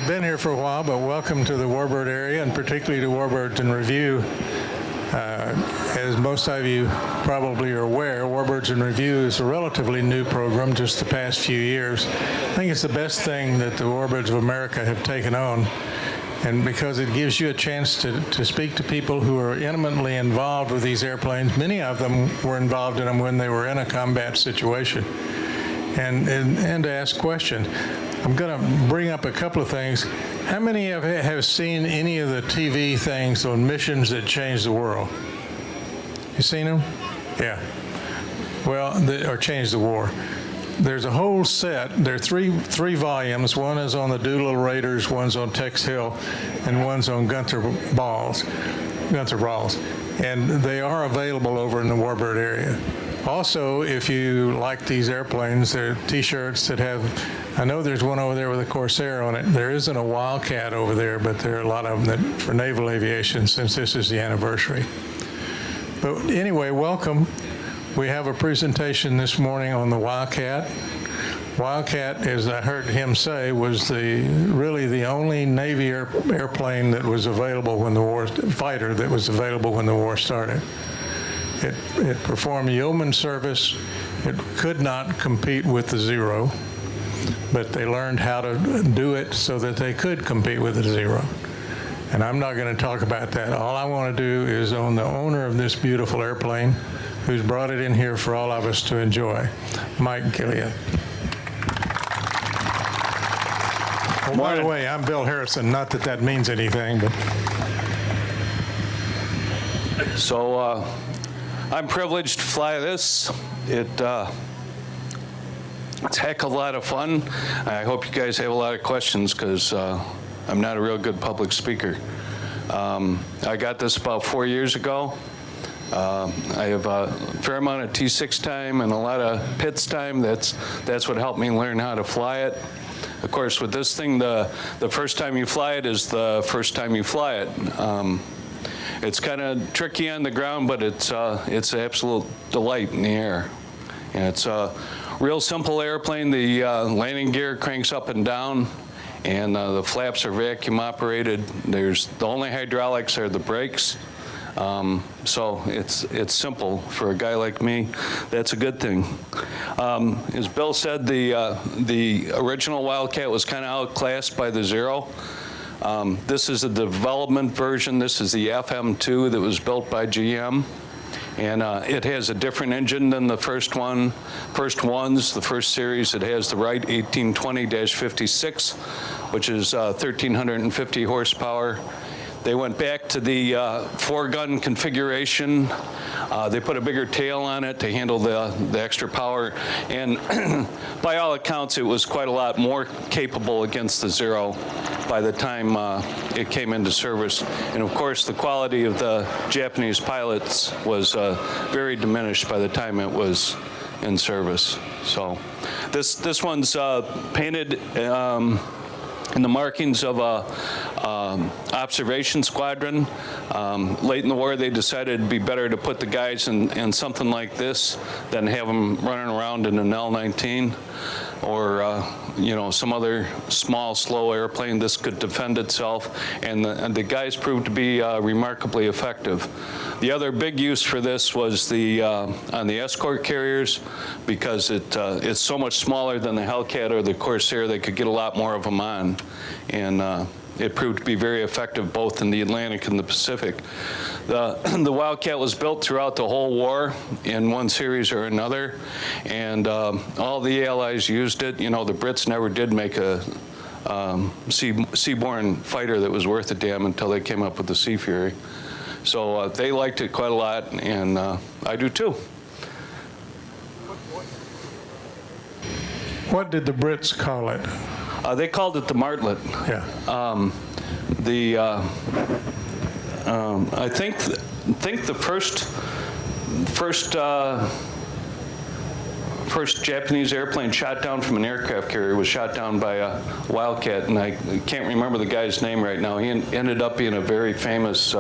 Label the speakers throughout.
Speaker 1: you've been here for a while, but welcome to the Warbird area, and particularly to Warbirds in Review. As most of you probably are aware, Warbirds in Review is a relatively new program, just the past few years. I think it's the best thing that the Warbirds of America have taken on, and because it gives you a chance to speak to people who are intimately involved with these airplanes. Many of them were involved in them when they were in a combat situation, and to ask questions. I'm going to bring up a couple of things. How many of you have seen any of the TV things on missions that changed the world? You seen them? Yeah. Well, or changed the war. There's a whole set. There are three volumes. One is on the Doolittle Raiders, one's on Tex Hill, and one's on Gunther Balls. And they are available over in the Warbird area. Also, if you like these airplanes, there are T-shirts that have, I know there's one over there with a Corsair on it. There isn't a Wildcat over there, but there are a lot of them that for naval aviation, since this is the anniversary. But anyway, welcome. We have a presentation this morning on the Wildcat. Wildcat, as I heard him say, was really the only Navy airplane that was available when the war, fighter that was available when the war started. It performed yeoman service. It could not compete with the Zero, but they learned how to do it so that they could compete with the Zero. And I'm not going to talk about that. All I want to do is on the owner of this beautiful airplane, who's brought it in here for all of us to enjoy, Mike Gillian. Oh, by the way, I'm Bill Harrison. Not that that means anything, but.
Speaker 2: So I'm privileged to fly this. It's a heck of a lot of fun. I hope you guys have a lot of questions because I'm not a real good public speaker. I got this about 4 years ago. I have a fair amount of T6 time and a lot of PITS time. That's what helped me learn how to fly it. Of course, with this thing, the first time you fly it is the first time you fly it. It's kind of tricky on the ground, but it's an absolute delight in the air. And it's a real simple airplane. The landing gear cranks up and down, and the flaps are vacuum operated. The only hydraulics are the brakes. So it's simple for a guy like me. That's a good thing. As Bill said, the original Wildcat was kind of outclassed by the Zero. This is a development version. This is the FM2 that was built by GM. And it has a different engine than the first ones, the first series. It has the Wright 1820-56, which is 1,350 horsepower. They went back to the four-gun configuration. They put a bigger tail on it to handle the extra power. And by all accounts, it was quite a lot more capable against the Zero by the time it came into service. And of course, the quality of the Japanese pilots was very diminished by the time it was in service. So this one's painted in the markings of a observation squadron. Late in the war, they decided it'd be better to put the guys in something like this than have them running around in an L-19 or some other small, slow airplane. This could defend itself, and the guys proved to be remarkably effective. The other big use for this was on the escort carriers, because it's so much smaller than the Hellcat or the Corsair. They could get a lot more of them on, and it proved to be very effective both in the Atlantic and the Pacific. The Wildcat was built throughout the whole war in one series or another, and all the Allies used it. You know, the Brits never did make a seaborne fighter that was worth a damn until they came up with the Sea Fury. So they liked it quite a lot, and I do too.
Speaker 1: What did the Brits call it?
Speaker 2: They called it the Martlet.
Speaker 1: Yeah.
Speaker 2: I think the first Japanese airplane shot down from an aircraft carrier was shot down by a Wildcat, and I can't remember the guy's name right now. He ended up being a very famous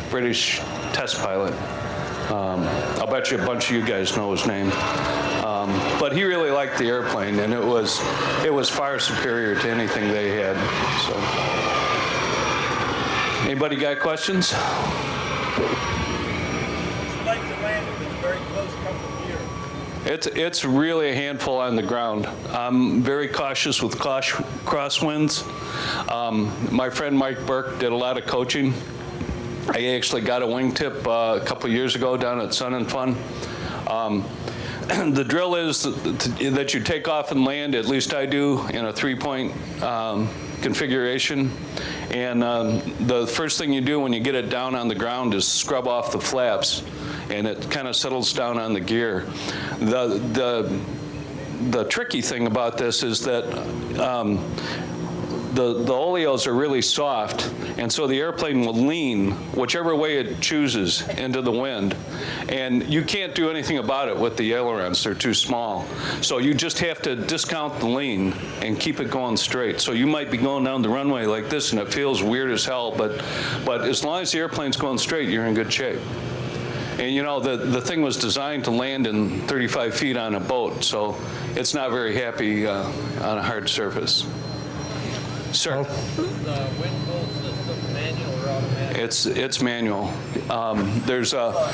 Speaker 2: British test pilot. I'll bet you a bunch of you guys know his name. But he really liked the airplane, and it was far superior to anything they had. So, anybody got questions?
Speaker 3: Like to land in a very close couple of years.
Speaker 2: It's really a handful on the ground. I'm very cautious with crosswinds. My friend Mike Burke did a lot of coaching. I actually got a wingtip a couple years ago down at Sun and Fun. The drill is that you take off and land, at least I do, in a 3-point configuration. And the first thing you do when you get it down on the ground is scrub off the flaps, and it kind of settles down on the gear. The tricky thing about this is that the oleos are really soft, and so the airplane will lean whichever way it chooses into the wind. And you can't do anything about it with the ailerons, they're too small. So you just have to discount the lean and keep it going straight. So you might be going down the runway like this and it feels weird as hell, but as long as the airplane's going straight, you're in good shape. And you know, the thing was designed to land in 35 feet on a boat, so it's not very happy on a hard surface. Sir?
Speaker 3: The wind pull system, manual or automatic?
Speaker 2: It's manual. There's a.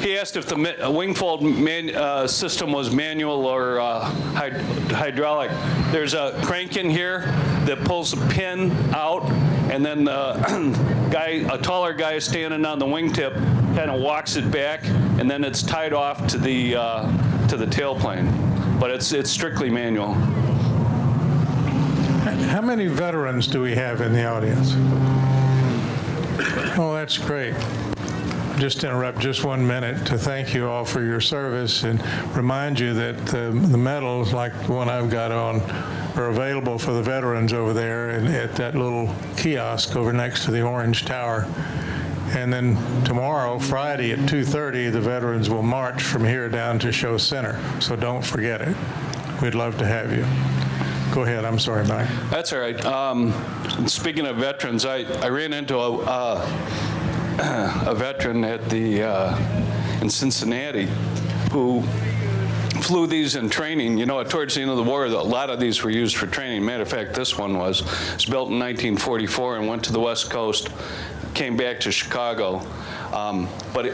Speaker 2: He asked if the wingfold system was manual or hydraulic. There's a crank in here that pulls a pin out, and then a taller guy standing on the wingtip kind of walks it back, and then it's tied off to the tailplane. But it's strictly manual.
Speaker 1: How many veterans do we have in the audience? Oh, that's great. Just interrupt just 1 minute to thank you all for your service and remind you that the medals, like the one I've got on, are available for the veterans over there and at that little kiosk over next to the Orange Tower. And then tomorrow, Friday at 2:30, the veterans will march from here down to Show Center. So don't forget it. We'd love to have you. Go ahead. I'm sorry, Mike.
Speaker 2: That's all right. Speaking of veterans, I ran into a veteran at in Cincinnati who flew these in training. You know, towards the end of the war, a lot of these were used for training. Matter of fact, this one was. It was built in 1944 and went to the West Coast, came back to Chicago. But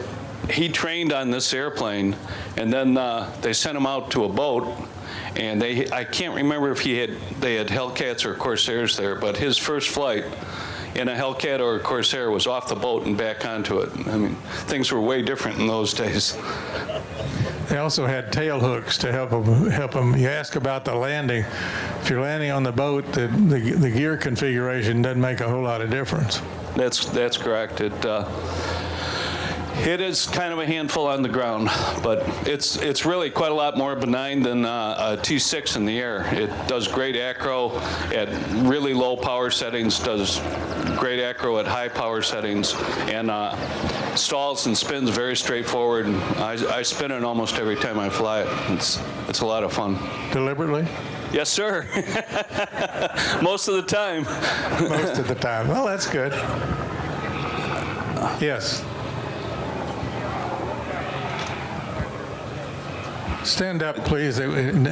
Speaker 2: he trained on this airplane, and then they sent him out to a boat. And I can't remember if they had Hellcats or Corsairs there, but his first flight in a Hellcat or a Corsair was off the boat and back onto it. I mean, things were way different in those days.
Speaker 1: They also had tail hooks to help them. You ask about the landing. If you're landing on the boat, the gear configuration doesn't make a whole lot of difference.
Speaker 2: That's correct. It is kind of a handful on the ground, but it's really quite a lot more benign than a T6 in the air. It does great acro at really low power settings, does great acro at high power settings, and stalls and spins very straightforward. And I spin it almost every time I fly it. It's a lot of fun.
Speaker 1: Deliberately?
Speaker 2: Yes, sir. Most of the time.
Speaker 1: Most of the time. Well, that's good. Yes. Stand up, please.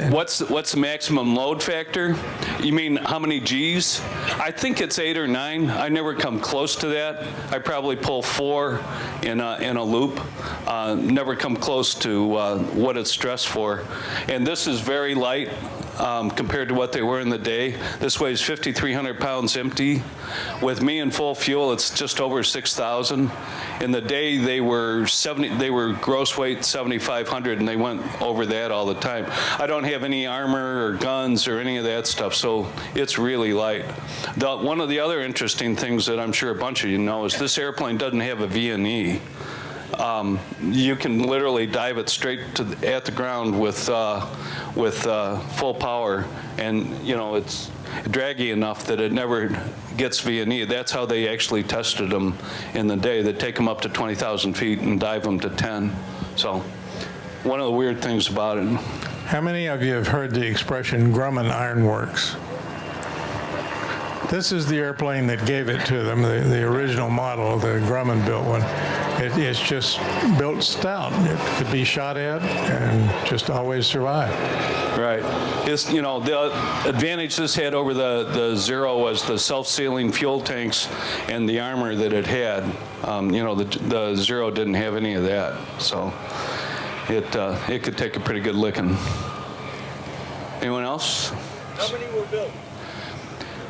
Speaker 2: What's the maximum load factor? You mean how many G's? I think it's 8 or 9. I never come close to that. I probably pull 4 in a loop. Never come close to what it's stressed for. And this is very light compared to what they were in the day. This weighs 5,300 pounds empty. With me in full fuel, it's just over 6,000. In the day, they were gross weight 7,500, and they went over that all the time. I don't have any armor or guns or any of that stuff, so it's really light. One of the other interesting things that I'm sure a bunch of you know is this airplane doesn't have a V&E. You can literally dive it straight at the ground with full power, and you know it's draggy enough that it never gets V&E. That's how they actually tested them in the day. They take them up to 20,000 feet and dive them to 10. So one of the weird things about it.
Speaker 1: How many of you have heard the expression Grumman Ironworks? This is the airplane that gave it to them, the original model, the Grumman built one. It's just built stout. It could be shot at and just always survive.
Speaker 2: Right. It's, you know, the advantage this had over the Zero was the self-sealing fuel tanks and the armor that it had. You know, the Zero didn't have any of that, so it could take a pretty good licking. Anyone else?
Speaker 3: How many were built?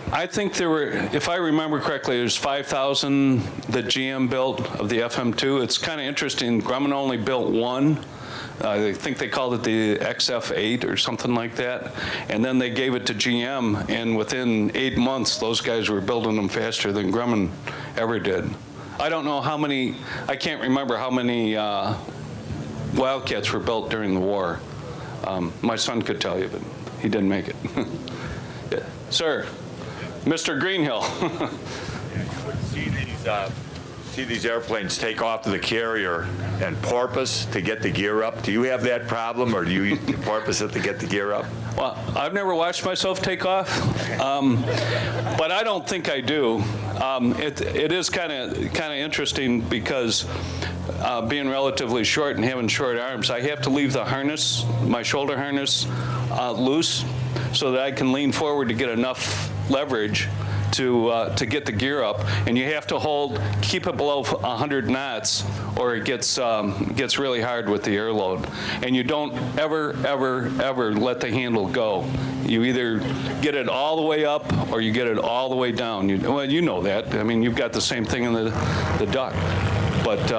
Speaker 2: I think there were, if I remember correctly, there's 5,000 that GM built of the FM2. It's kind of interesting. Grumman only built one. I think they called it the XF8 or something like that. And then they gave it to GM, and within 8 months, those guys were building them faster than Grumman ever did. I don't know how many, I can't remember how many Wildcats were built during the war. My son could tell you, but he didn't make it. Yeah. Sir, Mr. Greenhill.
Speaker 4: You would see these airplanes take off to the carrier and porpoise to get the gear up. Do you have that problem, or do you porpoise it to get the gear up?
Speaker 2: Well, I've never watched myself take off, but I don't think I do. It is kind of interesting because being relatively short and having short arms, I have to leave the harness, my shoulder harness, loose so that I can lean forward to get enough leverage to get the gear up, and you have to keep it below 100 knots, or it gets really hard with the air load. And you don't ever let the handle go. You either get it all the way up or you get it all the way down. Well, you know that. I mean, you've got the same thing in the duck, but.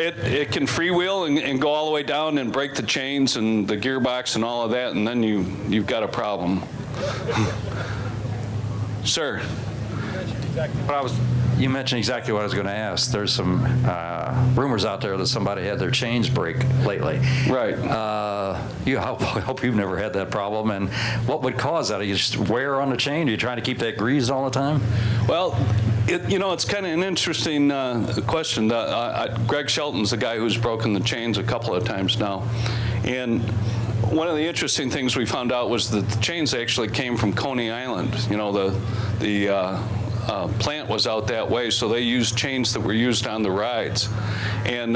Speaker 2: It can freewheel and go all the way down and break the chains and the gearbox and all of that, and then you've got a problem. Sir.
Speaker 5: You mentioned exactly what I was going to ask. There's some rumors out there that somebody had their chains break lately.
Speaker 2: Right.
Speaker 5: I hope you've never had that problem. And what would cause that? Are you just wear on the chain? Are you trying to keep that greased all the time?
Speaker 2: Well, it's kind of an interesting question. Greg Shelton's the guy who's broken the chains a couple of times now. And one of the interesting things we found out was that the chains actually came from Coney Island. You know, the plant was out that way, so they used chains that were used on the rides. And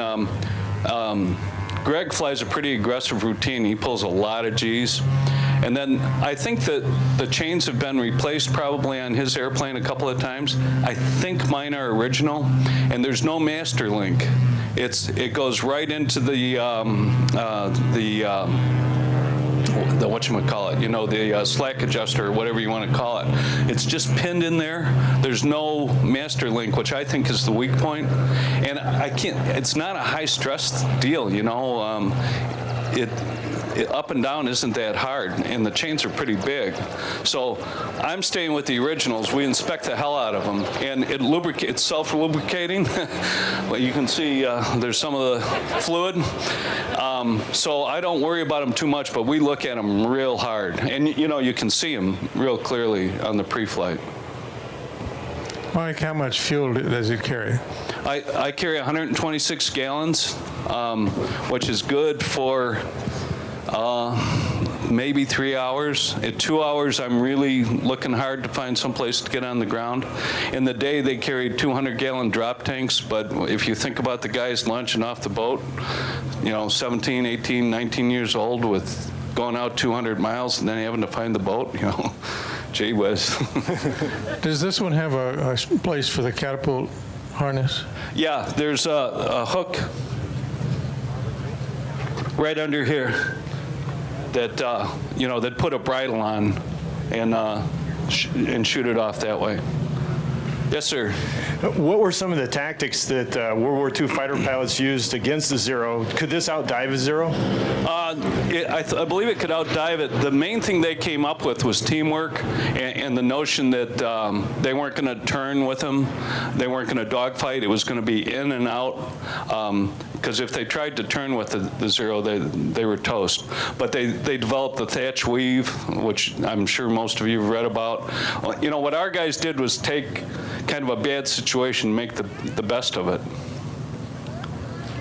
Speaker 2: Greg flies a pretty aggressive routine. He pulls a lot of G's. And then I think that the chains have been replaced probably on his airplane a couple of times. I think mine are original, and there's no master link. It goes right into the whatchamacallit, you know, the slack adjuster or whatever you want to call it. It's just pinned in there. There's no master link, which I think is the weak point. And it's not a high stress deal, you know. Up and down isn't that hard, and the chains are pretty big. So I'm staying with the originals. We inspect the hell out of them, and it's self-lubricating. Well, you can see there's some of the fluid. So I don't worry about them too much, but we look at them real hard. And you know, you can see them real clearly on the pre-flight.
Speaker 1: Mike, how much fuel does it carry?
Speaker 2: I carry 126 gallons, which is good for maybe 3 hours. At 2 hours, I'm really looking hard to find some place to get on the ground. In the day, they carried 200-gallon drop tanks, but if you think about the guys launching off the boat, you know, 17, 18, 19 years old with going out 200 miles and then having to find the boat, you know, gee whiz.
Speaker 1: Does this one have a place for the catapult harness?
Speaker 2: Yeah, there's a hook right under here that you know, that put a bridle on and shoot it off that way. Yes, sir.
Speaker 6: What were some of the tactics that World War II fighter pilots used against the Zero? Could this outdive a Zero?
Speaker 2: I believe it could outdive it. The main thing they came up with was teamwork and the notion that they weren't going to turn with them. They weren't going to dogfight. It was going to be in and out. Because if they tried to turn with the Zero, they were toast. But they developed the thatch weave, which I'm sure most of you have read about. You know, what our guys did was take kind of a bad situation and make the best of it.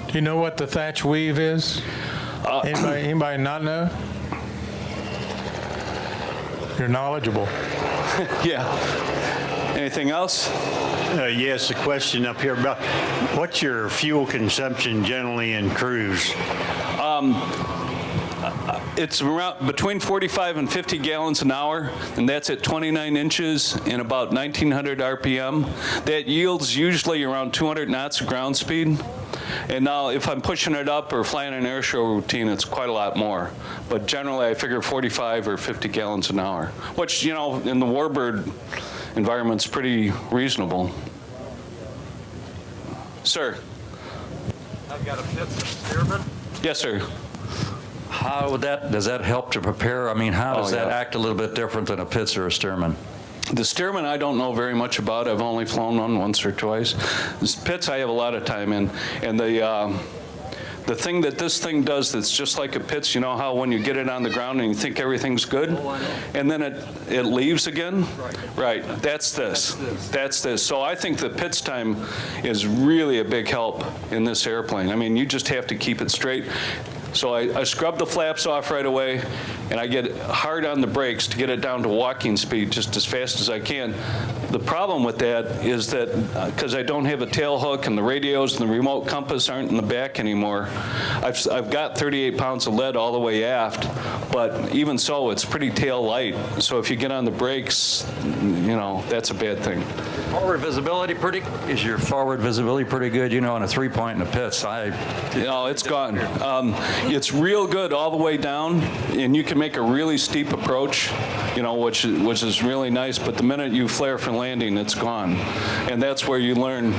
Speaker 1: Do you know what the thatch weave is? Anybody not know? you're knowledgeable.
Speaker 2: Yeah. Anything else?
Speaker 7: Yes, a question up here about what's your fuel consumption generally in cruise?
Speaker 2: It's around between 45 and 50 gallons an hour, and that's at 29 inches and about 1900 RPM. That yields usually around 200 knots of ground speed. And now if I'm pushing it up or flying an air show routine, it's quite a lot more. But generally I figure 45 or 50 gallons an hour, which, you know, in the warbird environment's pretty reasonable. Sir?
Speaker 5: I've got a Pitts and Stearman.
Speaker 2: Yes, sir.
Speaker 5: How would that, does that help to prepare? I mean, how does that
Speaker 2: yeah.
Speaker 5: act a little bit different than a Pitts or a Stearman?
Speaker 2: The Stearman I don't know very much about. I've only flown one once or twice. This Pitts I have a lot of time in. And the thing that this thing does that's just like a Pitts, you know how when you get it on the ground and you think everything's good, and then it leaves again? Right. That's this. That's this. So I think the Pitts time is really a big help in this airplane. I mean, you just have to keep it straight. So I scrub the flaps off right away, and I get hard on the brakes to get it down to walking speed just as fast as I can. The problem with that is that because I don't have a tail hook and the radios and the remote compass aren't in the back anymore, I've got 38 pounds of lead all the way aft, but even so, it's pretty tail light. So if you get on the brakes, you know, that's a bad thing.
Speaker 5: Forward visibility is your forward visibility pretty good? You know, on a 3-point in the Pitts,
Speaker 2: No, it's gone. It's real good all the way down, and you can make a really steep approach, you know, which is really nice. But the minute you flare for landing, it's gone, and that's where you learn.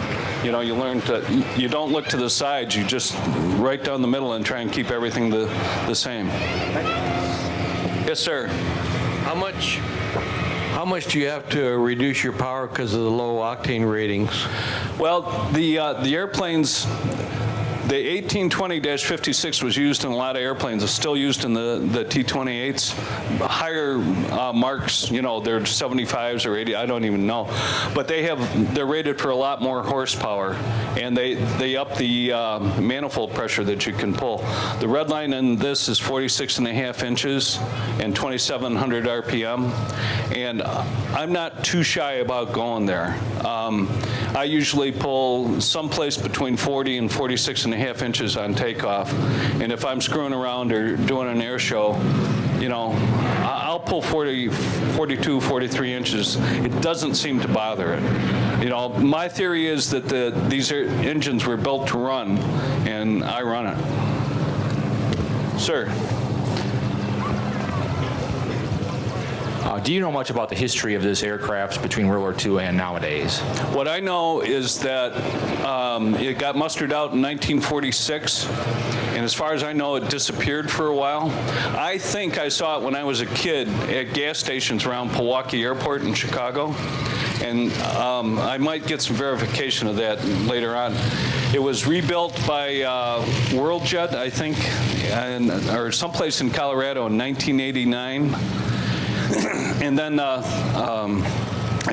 Speaker 2: You know, you don't look to the sides. You just right down the middle and try and keep everything the same. Yes, sir.
Speaker 8: How much do you have to reduce your power because of the low octane ratings?
Speaker 2: Well, the airplanes. The 1820-56 was used in a lot of airplanes. It's still used in the T-28s. Higher marks, you know, they're 75s or 80, I don't even know. But they're rated for a lot more horsepower, and they up the manifold pressure that you can pull. The red line in this is 46.5 inches and 2,700 RPM, and I'm not too shy about going there. I usually pull someplace between 40 and 46.5 inches on takeoff, and if I'm screwing around or doing an air show, you know, I'll pull 40, 42, 43 inches. It doesn't seem to bother it. You know, my theory is that these engines were built to run, and I run it. Sir.
Speaker 9: Do you know much about the history of this aircraft between World War II and nowadays?
Speaker 2: What I know is that it got mustered out in 1946, and as far as I know, it disappeared for a while. I think I saw it when I was a kid at gas stations around Pewaukee Airport in Chicago, and I might get some verification of that later on. It was rebuilt by WorldJet, I think, or someplace in Colorado in 1989. And then a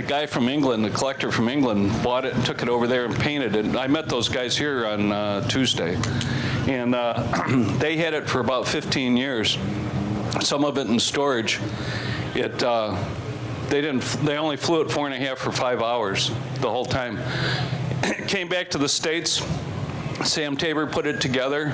Speaker 2: guy from England, a collector from England, bought it and took it over there and painted it. I met those guys here on Tuesday, and they had it for about 15 years. Some of it in storage. They only flew it 4.5 or 5 hours the whole time. Came back to the States. Sam Tabor put it together.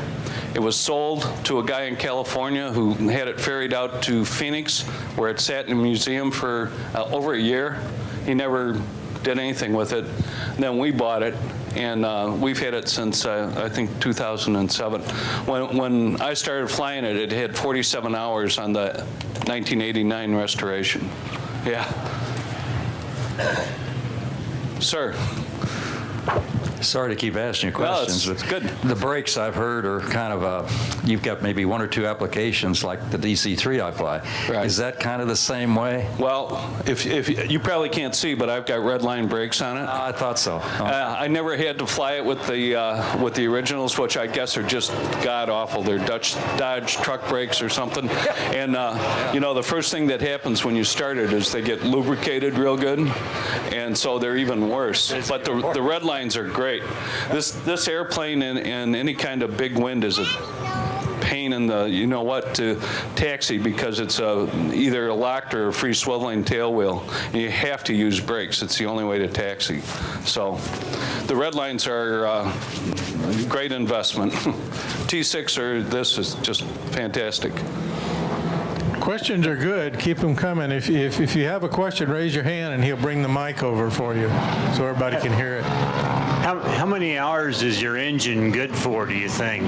Speaker 2: It was sold to a guy in California who had it ferried out to Phoenix, where it sat in a museum for over a year. He never did anything with it. And then we bought it, and we've had it since, I think, 2007. When I started flying it, it had 47 hours on the 1989 restoration. Yeah. Sir.
Speaker 5: Sorry to keep asking you questions.
Speaker 2: No, it's good.
Speaker 5: The brakes I've heard are kind of you've got maybe 1 or 2 applications like the DC-3 I fly.
Speaker 2: Right.
Speaker 5: Is that kind of the same way?
Speaker 2: Well, if you probably can't see, but I've got red line brakes on it.
Speaker 5: I thought so.
Speaker 2: I never had to fly it with the originals, which I guess are just god awful. They're Dodge truck brakes or something. And you know, the first thing that happens when you start it is they get lubricated real good, and so they're even worse. But the red lines are great. This airplane in any kind of big wind is a pain in the to taxi because it's either a locked or a free swiveling tail wheel, and you have to use brakes. It's the only way to taxi. So the red lines are a great investment. T6 or this is just fantastic.
Speaker 1: Questions are good. Keep them coming. If you have a question, raise your hand and he'll bring the mic over for you so everybody can hear it.
Speaker 7: How many hours is your engine good for, do you think?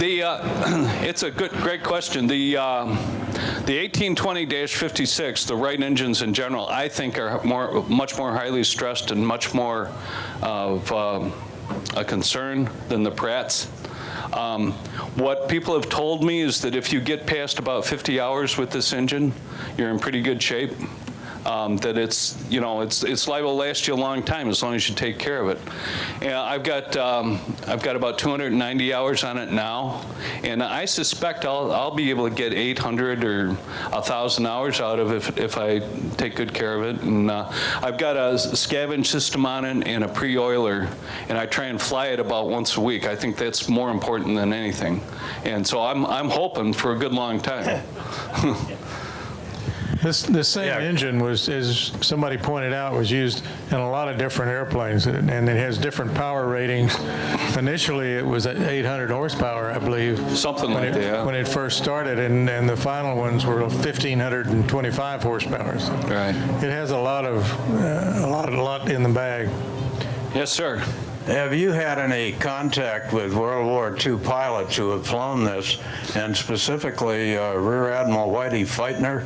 Speaker 2: It's a great question. The 1820-56, the Wright engines in general, I think are much more highly stressed and much more of a concern than the Pratts. What people have told me is that if you get past about 50 hours with this engine, you're in pretty good shape. That it's liable to last you a long time as long as you take care of it. And I've got about 290 hours on it now, and I suspect I'll be able to get 800 or 1,000 hours out of it if I take good care of it. And I've got a scavenge system on it and a pre-oiler, and I try and fly it about once a week. I think that's more important than anything, and so I'm hoping for a good long time.
Speaker 1: This same engine was, as somebody pointed out, was used in a lot of different airplanes, and it has different power ratings. Initially, it was at 800 horsepower, I believe.
Speaker 2: Something like that.
Speaker 1: When it first started, and the final ones were 1,525 horsepower. So
Speaker 2: Right.
Speaker 1: It has a lot in the bag.
Speaker 2: Yes, sir.
Speaker 8: Have you had any contact with World War II pilots who have flown this, and specifically Rear Admiral Whitey Feitner,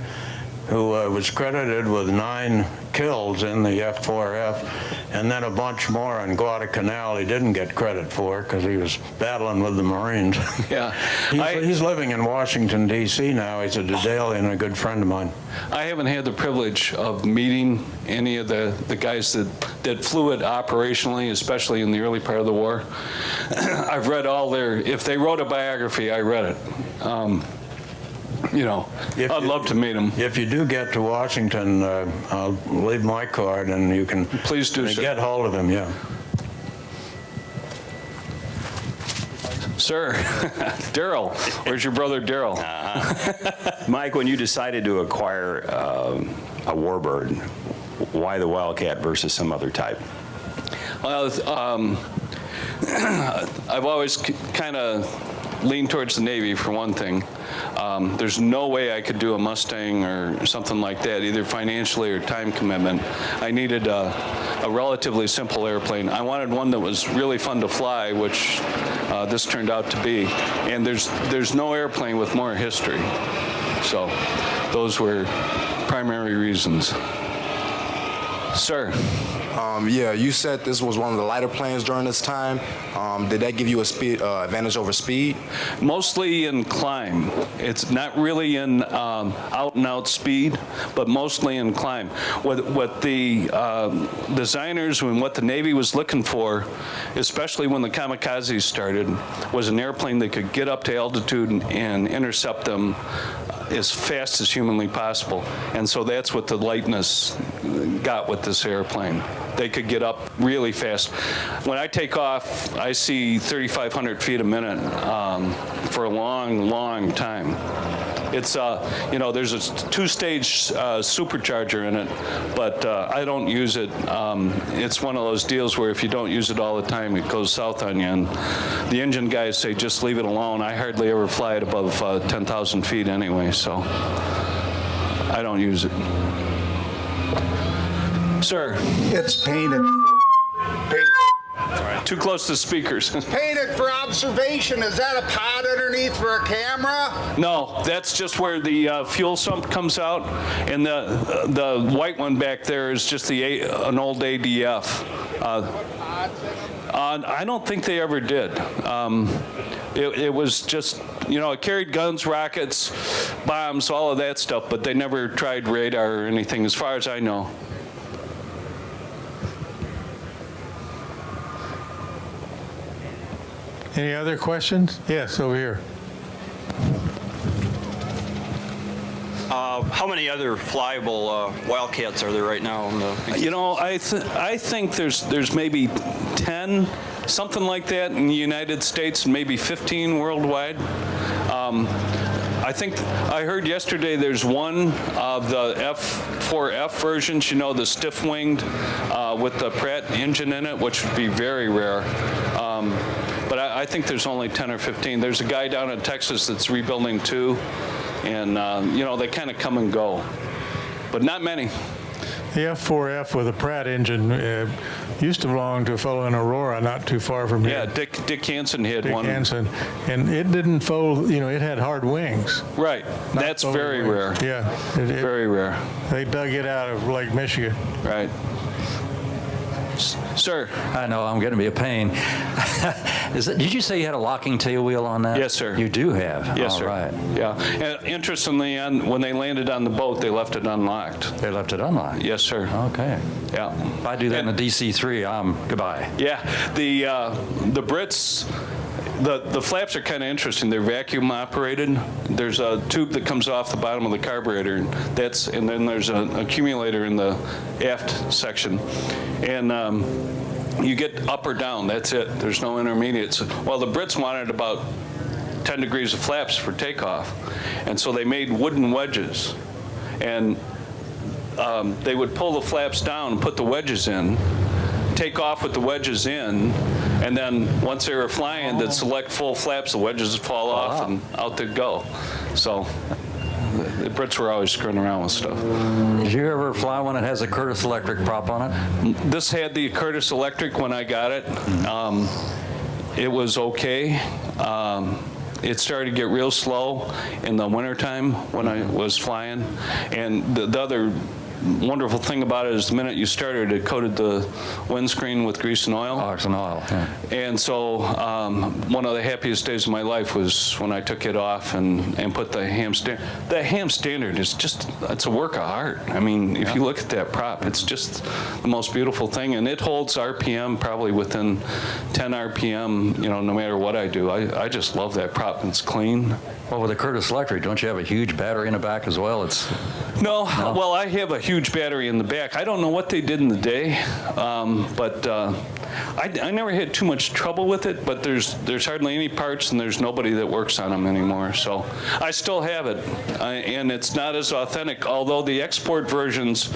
Speaker 8: who was credited with 9 kills in the F-4F, and then a bunch more on Guadalcanal he didn't get credit for because he was battling with the Marines.
Speaker 2: Yeah.
Speaker 8: He's living in Washington, D.C. now. He's a Dedalian and a good friend of mine.
Speaker 2: I haven't had the privilege of meeting any of the guys that flew it operationally, especially in the early part of the war. I've read all if they wrote a biography, I read it. I'd love to meet him.
Speaker 8: If you do get to Washington, I'll leave my card and you can
Speaker 2: Please do, sir.
Speaker 8: get hold of him, yeah.
Speaker 2: Sir, Daryl, where's your brother Daryl?
Speaker 10: Mike, when you decided to acquire a Warbird, why the Wildcat versus some other type?
Speaker 2: Well, I've always kind of leaned towards the Navy for one thing. There's no way I could do a Mustang or something like that, either financially or time commitment. I needed a relatively simple airplane. I wanted one that was really fun to fly, which this turned out to be. And there's no airplane with more history. So those were primary reasons. Sir.
Speaker 11: Yeah, you said this was one of the lighter planes during this time. Did that give you a speed advantage over speed?
Speaker 2: Mostly in climb. It's not really in out-and-out speed, but mostly in climb. What the designers and what the Navy was looking for, especially when the kamikazes started, was an airplane that could get up to altitude and intercept them as fast as humanly possible. And so that's what the lightness got with this airplane. They could get up really fast. When I take off, I see 3,500 feet a minute for a long, long time. It's, there's a 2-stage supercharger in it, but I don't use it. It's one of those deals where if you don't use it all the time, it goes south on you. And the engine guys say, just leave it alone. I hardly ever fly it above 10,000 feet anyway, so I don't use it. Sir.
Speaker 12: It's painted.
Speaker 2: Too close to speakers.
Speaker 12: Painted for observation. Is that a pod underneath for a camera?
Speaker 2: No, that's just where the fuel sump comes out, and the white one back there is just an old ADF. I don't think they ever did. It was just, it carried guns, rockets, bombs, all of that stuff, but they never tried radar or anything, as far as I know.
Speaker 1: Any other questions? Yes, over here.
Speaker 13: How many other flyable Wildcats are there right now? I
Speaker 2: think there's maybe 10 something like that in the United States, and maybe 15 worldwide. I think I heard yesterday there's one of the F4F versions, you know, the stiff-winged with the Pratt engine in it, which would be very rare. But I think there's only 10 or 15. There's a guy down in Texas that's rebuilding two, and you know, they kind of come and go, but not many.
Speaker 1: The F4F with a Pratt engine used to belong to a fellow in Aurora, not too far from here.
Speaker 2: Yeah, Dick Hansen had one.
Speaker 1: Dick Hansen, and it didn't fold. You know, it had hard wings.
Speaker 2: Right, that's very rare.
Speaker 1: Yeah,
Speaker 2: very rare.
Speaker 1: They dug it out of Lake Michigan.
Speaker 2: Right. Sir.
Speaker 5: I know, I'm going to be a pain. Did you say you had a locking tail wheel on that?
Speaker 2: Yes, sir.
Speaker 5: You do have?
Speaker 2: Yes,
Speaker 5: all
Speaker 2: sir.
Speaker 5: Right.
Speaker 2: Yeah. And interestingly, when they landed on the boat, they left it unlocked.
Speaker 5: They left it unlocked?
Speaker 2: Yes, sir.
Speaker 5: Okay.
Speaker 2: Yeah.
Speaker 5: If I do that in a DC-3, I'm goodbye.
Speaker 2: Yeah. The Brits, the flaps are kind of interesting. They're vacuum operated. There's a tube that comes off the bottom of the carburetor, and then there's an accumulator in the aft section. And you get up or down, that's it. There's no intermediates. Well, the Brits wanted about 10 degrees of flaps for takeoff, and so they made wooden wedges. And they would pull the flaps down and put the wedges in, take off with the wedges in, and then once they were flying, they'd select full flaps, the wedges would fall off, and out they'd go. So the Brits were always screwing around with stuff.
Speaker 5: Did you ever fly one that has a Curtis Electric prop on it?
Speaker 2: This had the Curtis Electric when I got it. It was okay. It started to get real slow in the wintertime when I was flying. And the other wonderful thing about it is the minute you started, it coated the windscreen with grease and oil.
Speaker 5: Oh, it's an oil, yeah.
Speaker 2: And so one of the happiest days of my life was when I took it off and put the ham standard. The ham standard is just, it's a work of art. I mean, if you look at that prop, it's just the most beautiful thing. And it holds RPM probably within 10 RPM, you know, no matter what I do. I just love that prop. It's clean.
Speaker 5: Well, with the Curtis Electric, don't you have a huge battery in the back as well?
Speaker 2: No, well, I have a huge battery in the back. I don't know what they did in the day, but I never had too much trouble with it, but there's hardly any parts, and there's nobody that works on them anymore. So I still have it, and it's not as authentic, although the export versions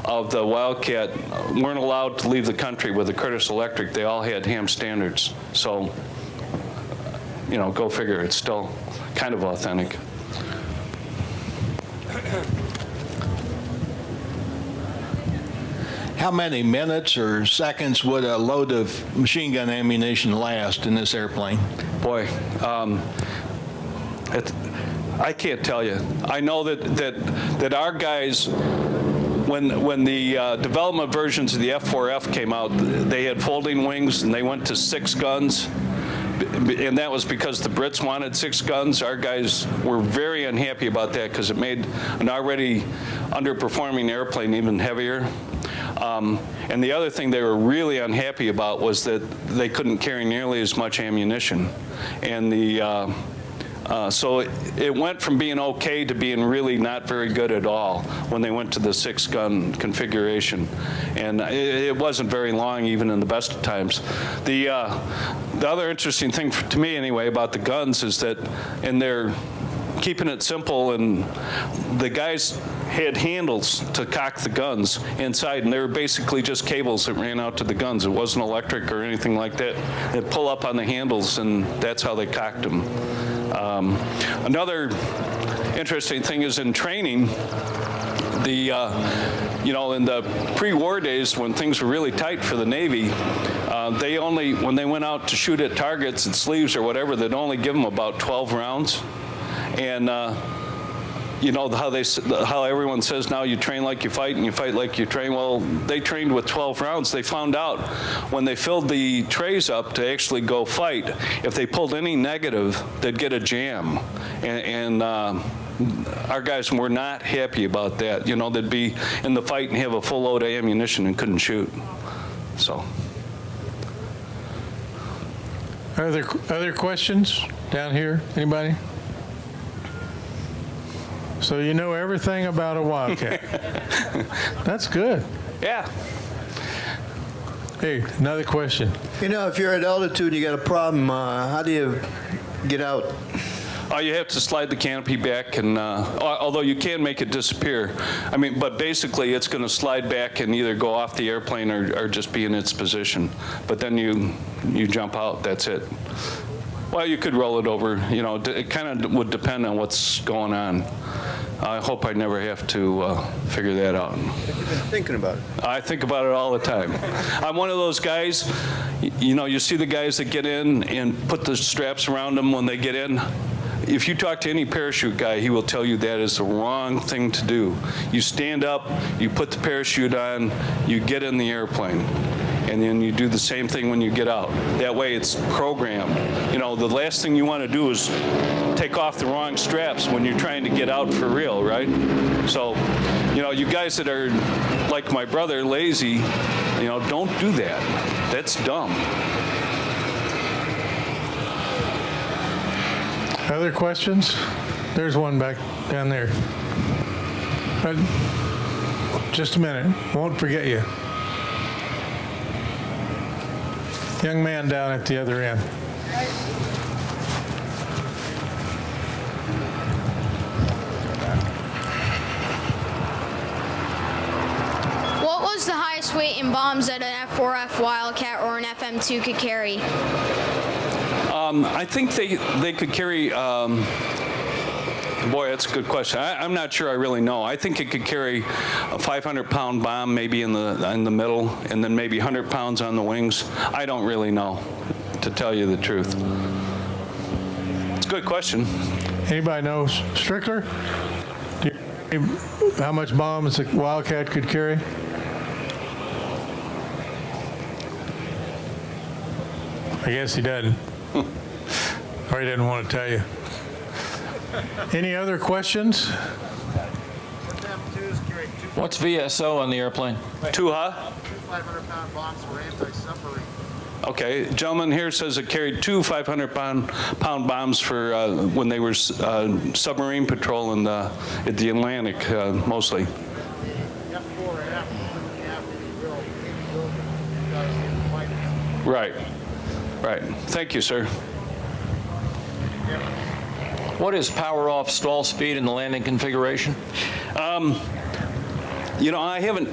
Speaker 2: of the Wildcat weren't allowed to leave the country with the Curtis Electric. They all had ham standards. So, you know, go figure, it's still kind of authentic.
Speaker 14: How many minutes or seconds would a load of machine gun ammunition last in this airplane?
Speaker 2: Boy, I can't tell you. I know that our guys, when the development versions of the F4F came out, they had folding wings and they went to 6 guns. And that was because the Brits wanted 6 guns. Our guys were very unhappy about that because it made an already underperforming airplane even heavier. And the other thing they were really unhappy about was that they couldn't carry nearly as much ammunition. And so it went from being okay to being really not very good at all when they went to the 6-gun configuration. And it wasn't very long even in the best of times. The other interesting thing to me anyway about the guns is that they're keeping it simple, and the guys had handles to cock the guns inside, and they were basically just cables that ran out to the guns. It wasn't electric or anything like that. They'd pull up on the handles, and that's how they cocked them. Another interesting thing is in training, you know, in the pre-war days when things were really tight for the Navy, when they went out to shoot at targets and sleeves or whatever, they'd only give them about 12 rounds. And you know how everyone says now you train like you fight and you fight like you train. Well, they trained with 12 rounds. They found out when they filled the trays up to actually go fight, if they pulled any negative, they'd get a jam. And our guys were not happy about that. You know, they'd be in the fight and have a full load of ammunition and couldn't shoot. So.
Speaker 1: Other questions down here? Anybody? So you know everything about a Wildcat. That's good.
Speaker 2: Yeah.
Speaker 1: Hey, another question.
Speaker 15: You know, if you're at altitude and you got a problem, how do you get out?
Speaker 2: You have to slide the canopy back, and although you can make it disappear, I mean, but basically it's going to slide back and either go off the airplane or just be in its position. But then you jump out. That's it. Well, you could roll it over. You know, it kind of would depend on what's going on. I hope I never have to figure that out.
Speaker 15: Have you been thinking about it?
Speaker 2: I think about it all the time. I'm one of those guys, you know, you see the guys that get in and put the straps around them when they get in. If you talk to any parachute guy, he will tell you that is the wrong thing to do. You stand up, you put the parachute on, you get in the airplane, and then you do the same thing when you get out. That way it's programmed. You know, the last thing you want to do is take off the wrong straps when you're trying to get out for real, right? So, you know, you guys that are like my brother, lazy, you know, don't do that. That's dumb.
Speaker 1: Other questions? There's one back down there. Just a minute. Won't forget you. Young man down at the other end.
Speaker 16: What was the highest weight in bombs that an F4F Wildcat or an FM2 could carry?
Speaker 2: I think they could carry, boy, that's a good question. I'm not sure I really know. I think it could carry a 500-pound bomb maybe in the middle, and then maybe 100 pounds on the wings. I don't really know, to tell you the truth. It's a good question.
Speaker 1: Anybody know? Strickler? How much bombs a Wildcat could carry? I guess he doesn't. Or he didn't want to tell you. Any other questions?
Speaker 9: What's VSO on the airplane?
Speaker 2: Two, huh?
Speaker 12: 500-pound bombs for anti-submarine.
Speaker 2: Okay, gentleman here says it carried two 500-pound bombs for when they were submarine patrol in the Atlantic, mostly. Right, right. Thank you, sir.
Speaker 9: What is power off stall speed in the landing configuration?
Speaker 2: You know, I haven't.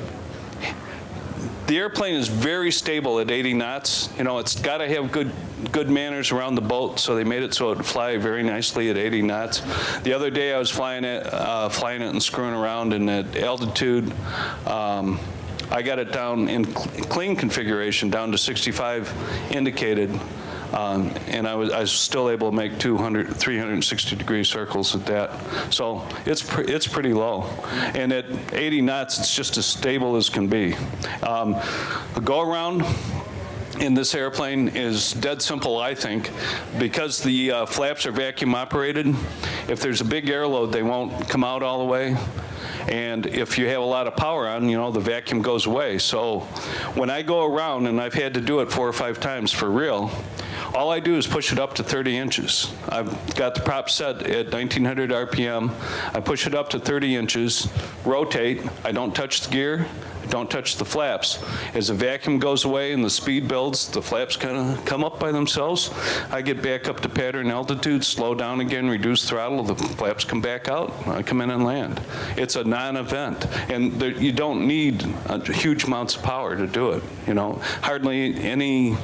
Speaker 2: The airplane is very stable at 80 knots. You know, it's got to have good manners around the boat, so they made it so it would fly very nicely at 80 knots. The other day I was flying it and screwing around, and at altitude, I got it down in clean configuration, down to 65 indicated. And I was still able to make 360-degree circles at that. So it's pretty low. And at 80 knots, it's just as stable as can be. The go-around in this airplane is dead simple, I think, because the flaps are vacuum operated. If there's a big air load, they won't come out all the way. And if you have a lot of power on, you know, the vacuum goes away. So when I go around, and I've had to do it 4 or 5 times for real, all I do is push it up to 30 inches. I've got the prop set at 1900 RPM. I push it up to 30 inches, rotate. I don't touch the gear. I don't touch the flaps. As the vacuum goes away and the speed builds, the flaps kind of come up by themselves. I get back up to pattern altitude, slow down again, reduce throttle, the flaps come back out, I come in and land. It's a non-event, and you don't need huge amounts of power to do it. You know, hardly any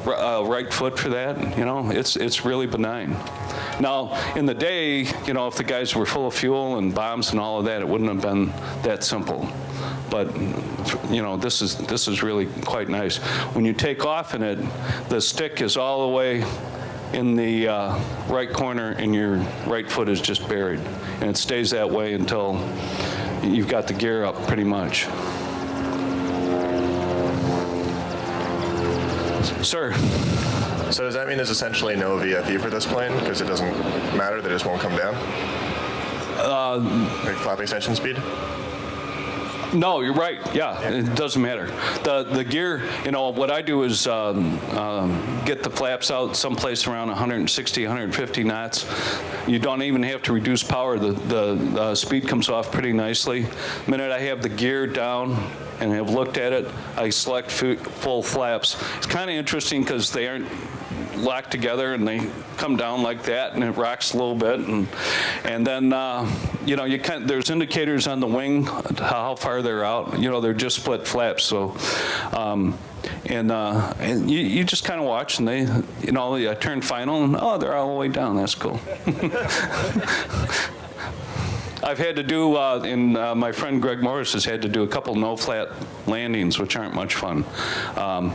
Speaker 2: right foot for that. You know, it's really benign. Now, in the day, you know, if the guys were full of fuel and bombs and all of that, it wouldn't have been that simple. But, you know, this is really quite nice. When you take off in it, the stick is all the way in the right corner, and your right foot is just buried. And it stays that way until you've got the gear up pretty much. Sir.
Speaker 17: So does that mean there's essentially no VFE for this plane because it doesn't matter, they just won't come down? Like flap extension speed?
Speaker 2: No, you're right. Yeah, it doesn't matter. The gear, what I do is get the flaps out someplace around 160, 150 knots. You don't even have to reduce power. The speed comes off pretty nicely. The minute I have the gear down and have looked at it, I select full flaps. It's kind of interesting because they aren't locked together and they come down like that and it rocks a little bit, and then there's indicators on the wing how far they're out. They're just split flaps, so and you just kind of watch, and they I turn final and they're all the way down. That's cool. I've had to do, my friend Greg Morris has had to do a couple no-flat landings, which aren't much fun.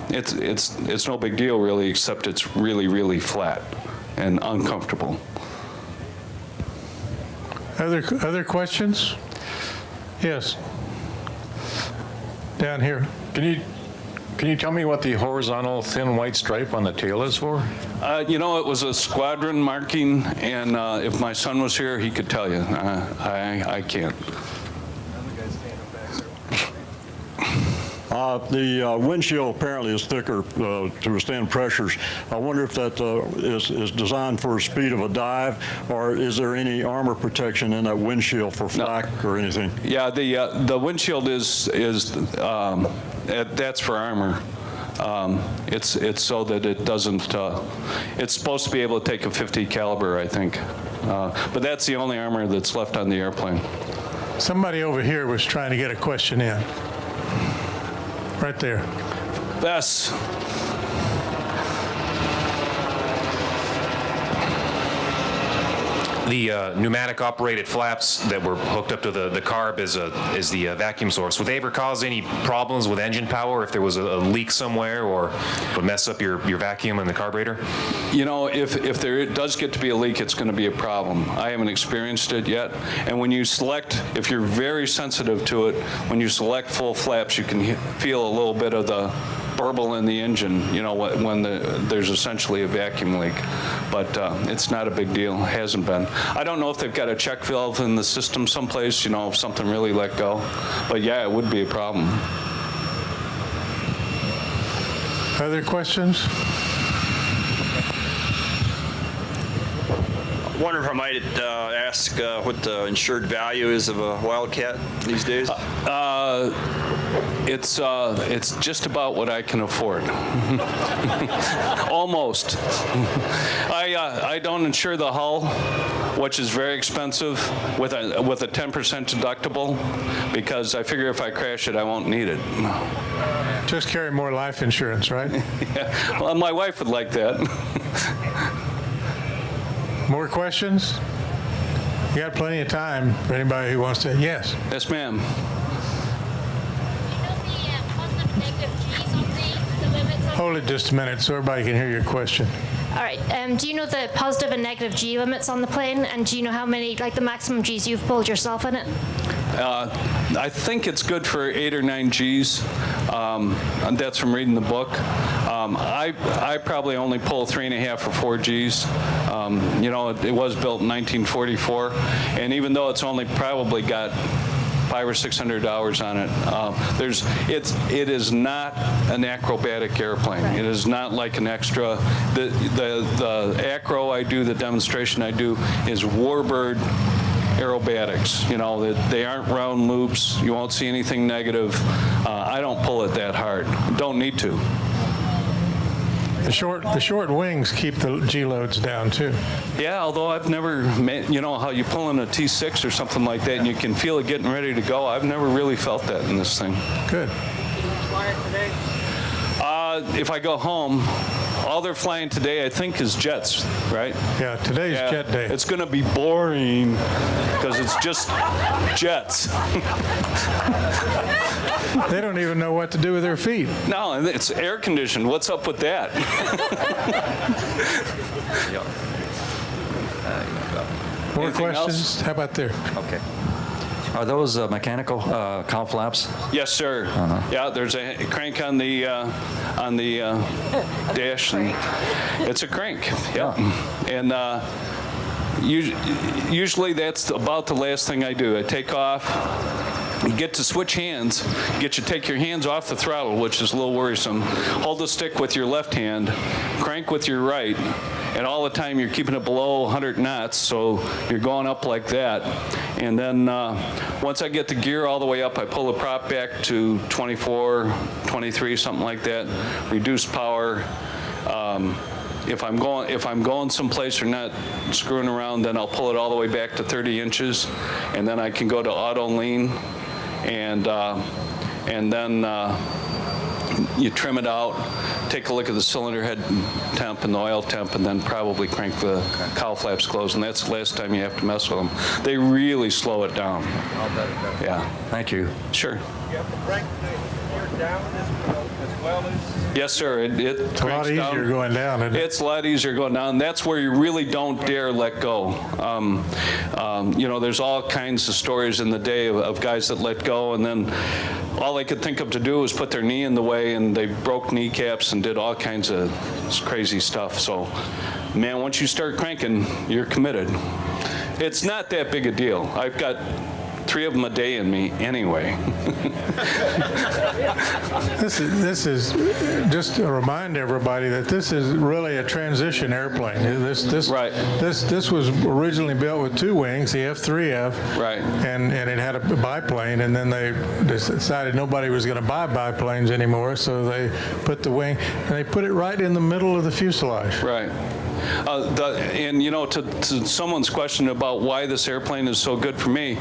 Speaker 2: It's no big deal, really, except it's really, really flat and uncomfortable.
Speaker 1: Other questions? Yes. Down here.
Speaker 18: Can you tell me what the horizontal thin white stripe on the tail is for?
Speaker 2: It was a squadron marking, and if my son was here, he could tell you. I can't.
Speaker 19: The windshield apparently is thicker to withstand pressures. I wonder if that is designed for the speed of a dive, or is there any armor protection in that windshield for flak or anything?
Speaker 2: Yeah, the windshield is that's for armor. It's so that it doesn't. It's supposed to be able to take a .50 caliber, I think, but that's the only armor that's left on the airplane.
Speaker 1: Somebody over here was trying to get a question in. Right there.
Speaker 2: Bess.
Speaker 20: The pneumatic operated flaps that were hooked up to the carb is the vacuum source. Would they ever cause any problems with engine power if there was a leak somewhere, or would mess up your vacuum in the carburetor?
Speaker 2: If there does get to be a leak, it's going to be a problem. I haven't experienced it yet. And when you select, if you're very sensitive to it, when you select full flaps, you can feel a little bit of the burble in the engine, when there's essentially a vacuum leak. But it's not a big deal, hasn't been. I don't know if they've got a check valve in the system someplace, if something really let go. But yeah, it would be a problem.
Speaker 1: Other questions?
Speaker 13: I wonder if I might ask what the insured value is of a Wildcat these days?
Speaker 2: It's just about what I can afford. Almost. I don't insure the hull, which is very expensive, with a 10% deductible, because I figure if I crash it, I won't need it.
Speaker 1: Just carry more life insurance, right?
Speaker 2: Yeah. Well, my wife would like that.
Speaker 1: More questions? You got plenty of time for anybody who wants to. Yes.
Speaker 2: Yes, ma'am.
Speaker 1: Hold it just a minute so everybody can hear your question.
Speaker 21: All right. Do you know the positive and negative G limits on the plane? And do you know how many, the maximum Gs you've pulled yourself in it?
Speaker 2: I think it's good for 8 or 9 Gs. And that's from reading the book. I probably only pull 3.5 or 4 Gs. It was built in 1944, and even though it's only probably got 500 or 600 hours on it, it is not an acrobatic airplane. Right. It is not like an extra. The acro I do, the demonstration I do, is warbird aerobatics. They aren't round loops. You won't see anything negative. I don't pull it that hard. Don't need to.
Speaker 1: The short wings keep the G loads down too.
Speaker 2: Yeah, although I've never, how you pull in a T6 or something like that and you can feel it getting ready to go. I've never really felt that in this thing.
Speaker 1: Good.
Speaker 2: If I go home, all they're flying today, I think, is jets, right?
Speaker 1: Yeah, today's jet day.
Speaker 2: It's going to be boring because it's just jets.
Speaker 1: They don't even know what to do with their feet.
Speaker 2: No, and it's air conditioned. What's up with that?
Speaker 1: More
Speaker 2: Anything
Speaker 1: questions?
Speaker 2: else?
Speaker 1: How about there?
Speaker 5: Okay. Are those mechanical cowl flaps?
Speaker 2: Yes, sir. Yeah, there's a crank on the dash, and it's a crank. Yeah, and usually that's about the last thing I do. I take off, You get to switch hands, get you take your hands off the throttle, which is a little worrisome. Hold the stick with your left hand, crank with your right, and all the time you're keeping it below 100 knots, so you're going up like that. And then once I get the gear all the way up, I pull the prop back to 24, 23, something like that. Reduce power. If I'm going someplace or not screwing around, then I'll pull it all the way back to 30 inches, and then I can go to auto lean, and then you trim it out, take a look at the cylinder head temp and the oil temp, and then probably crank the cowl flaps closed, and that's the last time you have to mess with them. They really slow it down. Yeah.
Speaker 5: Thank you.
Speaker 2: Sure.
Speaker 3: You have to crank the gear down as well as...
Speaker 2: Yes, sir.
Speaker 1: It's a lot easier going down, isn't it?
Speaker 2: It's a lot easier going down. That's where you really don't dare let go. You know, there's all kinds of stories in the day of guys that let go, and then all they could think of to do was put their knee in the way, and they broke kneecaps and did all kinds of crazy stuff. So, man, once you start cranking, you're committed. It's not that big a deal. I've got 3 of them a day in me anyway.
Speaker 1: This is just to remind everybody that this is really a transition airplane. This was originally built with 2 wings, the F3F,
Speaker 2: right,
Speaker 1: and it had a biplane, and then they decided nobody was going to buy biplanes anymore, so they put the wing, and they put it right in the middle of the fuselage.
Speaker 2: Right. And you know, to someone's question about why this airplane is so good for me,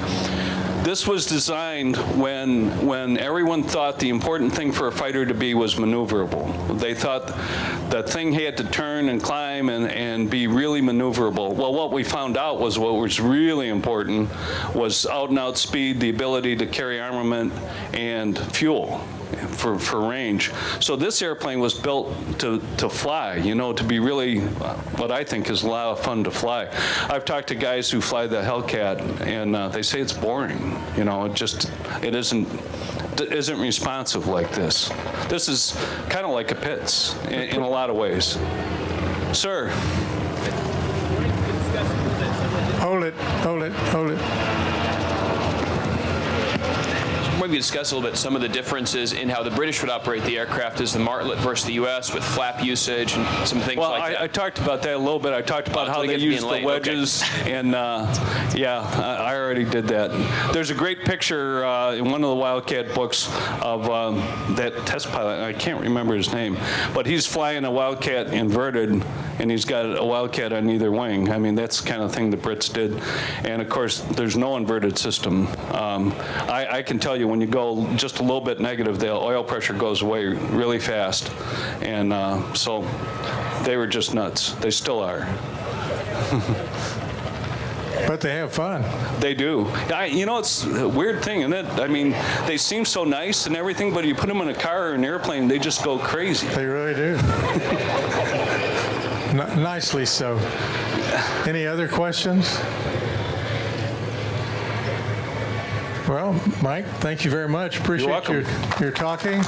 Speaker 2: this was designed when everyone thought the important thing for a fighter to be was maneuverable. They thought the thing had to turn and climb and be really maneuverable. Well, what we found out was what was really important was out-and-out speed, the ability to carry armament, and fuel for range. So this airplane was built to fly, you know, to be really what I think is a lot of fun to fly. I've talked to guys who fly the Hellcat, and they say it's boring. You know, it isn't responsive like this. This is kind of like a Pitts in a lot of ways. Sir.
Speaker 1: Hold it.
Speaker 22: Maybe discuss a little bit some of the differences in how the British would operate the aircraft as the Martlet versus the U.S. with flap usage and some things like that.
Speaker 2: I talked about that a little bit. I talked about how they use the wedges, and yeah, I already did that. There's a great picture in one of the Wildcat books of that test pilot. I can't remember his name, but he's flying a Wildcat inverted, and he's got a Wildcat on either wing. I mean, that's the kind of thing the Brits did. And of course, there's no inverted system. I can tell you when you go just a little bit negative, the oil pressure goes away really fast. And so they were just nuts. They still are.
Speaker 1: But they have fun.
Speaker 2: They do. You know, it's a weird thing, isn't it? I mean, they seem so nice and everything, but you put them in a car or an airplane, they just go crazy.
Speaker 1: They really do. Nicely so. Any other questions? Well, Mike, thank you very much. Appreciate your talking.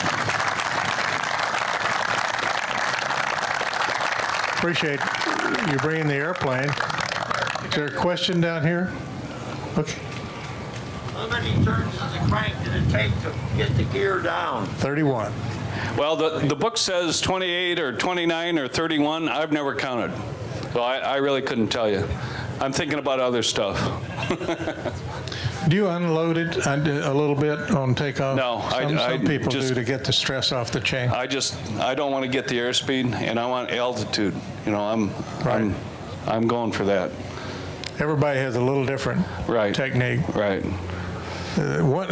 Speaker 1: Appreciate you bringing the airplane. Is there a question down here? Okay.
Speaker 3: How many turns of the crank did it take to get the gear down?
Speaker 1: 31.
Speaker 2: Well, the book says 28 or 29 or 31. I've never counted. So I really couldn't tell you. I'm thinking about other stuff.
Speaker 1: Do you unload it a little bit on takeoff?
Speaker 2: No,
Speaker 1: some people do to get the stress off the chain.
Speaker 2: I don't want to get the airspeed, and I want altitude. You know, I'm going for that.
Speaker 1: Everybody has a little different technique.
Speaker 2: Right.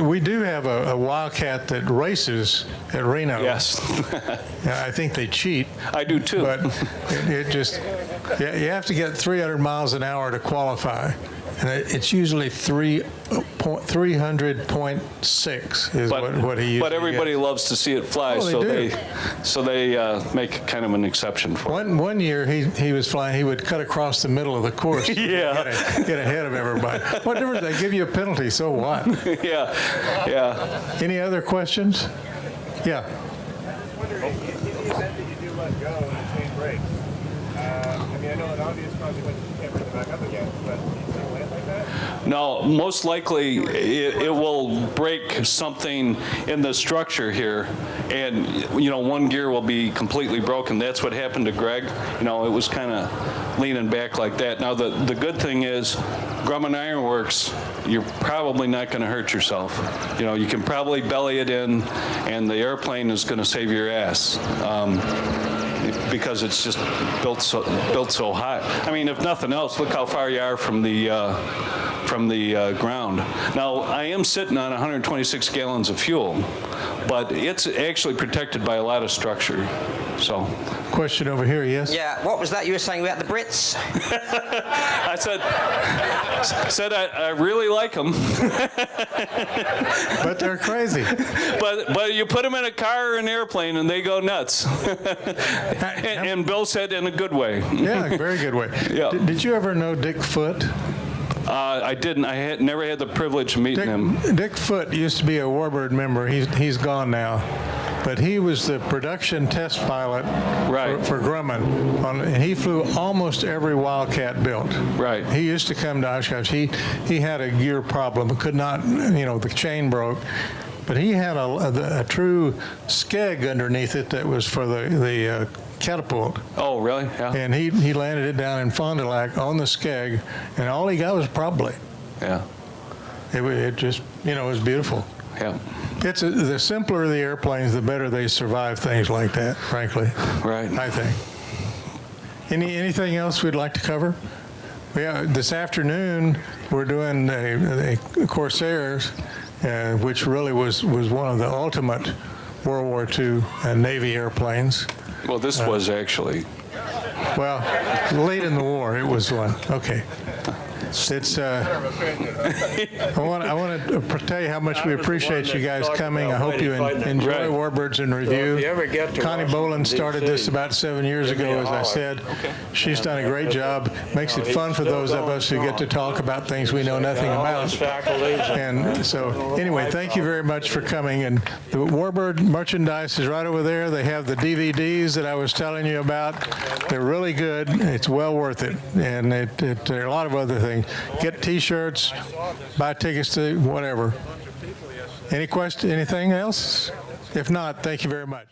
Speaker 1: We do have a Wildcat that races at Reno.
Speaker 2: Yes.
Speaker 1: I think they cheat.
Speaker 2: I do too.
Speaker 1: But it just, you have to get 300 miles an hour to qualify. And it's usually 300.6 is what he usually
Speaker 2: But everybody
Speaker 1: gets.
Speaker 2: Loves to see it fly, so they make kind of an exception for it.
Speaker 1: One year he was flying, he would cut across the middle of the course.
Speaker 2: Yeah.
Speaker 1: Get ahead of everybody. What difference? They give you a penalty, so what?
Speaker 2: Yeah.
Speaker 1: Any other questions? Yeah.
Speaker 3: I was wondering, in the event that you do let go and the chain breaks, I mean, I know an obvious consequence is you can't bring it back up again, but do you still land like that?
Speaker 2: No, most likely it will break something in the structure here, and one gear will be completely broken. That's what happened to Greg. It was kind of leaning back like that. Now the good thing is, Grumman Ironworks, you're probably not going to hurt yourself. You can probably belly it in, and the airplane is going to save your ass. Because it's just built so high. I mean, if nothing else, look how far you are from the ground. Now, I am sitting on 126 gallons of fuel, but it's actually protected by a lot of structure. So,
Speaker 1: question over here, yes?
Speaker 4: Yeah, what was that you were saying about the Brits?
Speaker 2: I said I really like them.
Speaker 1: But they're crazy.
Speaker 2: But you put them in a car or an airplane and they go nuts. And Bill said in a good way.
Speaker 1: Yeah, very good way.
Speaker 2: Yeah.
Speaker 1: Did you ever know Dick Foote?
Speaker 2: I didn't. I never had the privilege of meeting him.
Speaker 1: Dick Foote used to be a Warbird member. He's gone now. But he was the production test pilot for Grumman. And he flew almost every Wildcat built.
Speaker 2: Right.
Speaker 1: He used to come to Oshkosh. He had a gear problem. Could not, the chain broke. But he had a true skeg underneath it that was for the catapult.
Speaker 2: Oh, really? Yeah.
Speaker 1: And he landed it down in Fond du Lac on the skeg, and all he got was prop blade.
Speaker 2: Yeah.
Speaker 1: It just, it was beautiful.
Speaker 2: Yeah.
Speaker 1: The simpler the airplanes, the better they survive things like that, frankly.
Speaker 2: Right.
Speaker 1: I think. Anything else we'd like to cover? Yeah, this afternoon we're doing a Corsairs, which really was one of the ultimate World War II Navy airplanes.
Speaker 2: Well, this was actually.
Speaker 1: Well, late in the war, it was one. Okay. It's. I want to tell you how much we appreciate you guys coming. I hope you enjoy Warbirds in Review. Connie Boland started this about 7 years ago, as I said. She's done a great job. Makes it fun for those of us who get to talk about things we know nothing about. And so, anyway, thank you very much for coming. And the Warbird merchandise is right over there. They have the DVDs that I was telling you about. They're really good. It's well worth it. And there are a lot of other things. Get T-shirts, buy tickets to whatever. Anything else? If not, thank you very much.